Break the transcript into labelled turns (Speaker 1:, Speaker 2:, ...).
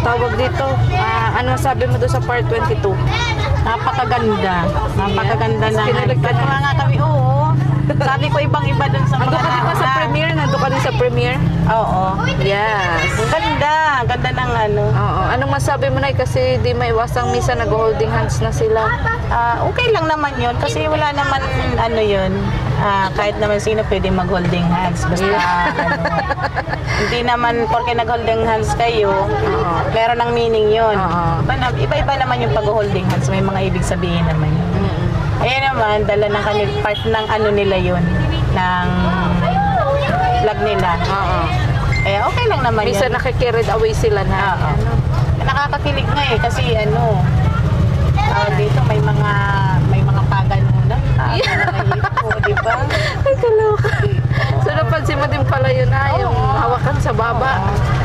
Speaker 1: tawag dito, ano sabi mo doon sa part 22?
Speaker 2: Napakaganda. Napakaganda na.
Speaker 1: Pinalagyan
Speaker 2: Kaya nga kami, oo. Sabi ko ibang-iba dun sa
Speaker 1: Nandun
Speaker 2: mga
Speaker 1: ka din ba sa premiere? Nandun ka din sa premiere?
Speaker 2: Oo.
Speaker 1: Yes.
Speaker 2: Ang ganda. Ganda ng ano.
Speaker 1: Oo. Anong masabi mo na kasi di may iwasang misa nag-holding hands na sila.
Speaker 2: Okay lang naman yun kasi wala naman ano yun. Kahit naman sino pwede mag-holding hands. Basta hindi naman porke nag-holding hands kayo, meron ng meaning yun. Iba-iba naman yung pag-holding hands. May mga ibig sabihin naman yun. Ayan naman, dala ng part ng ano nila yun, ng vlog nila. Eh, okay lang naman
Speaker 1: Misa
Speaker 2: yun.
Speaker 1: nakikirid away sila na.
Speaker 2: Nakakakilig nga eh, kasi ano, dito may mga paganunan. Di ba?
Speaker 1: Ay, kaloka. So, napansin mo din pala yun yung hawakan sa baba.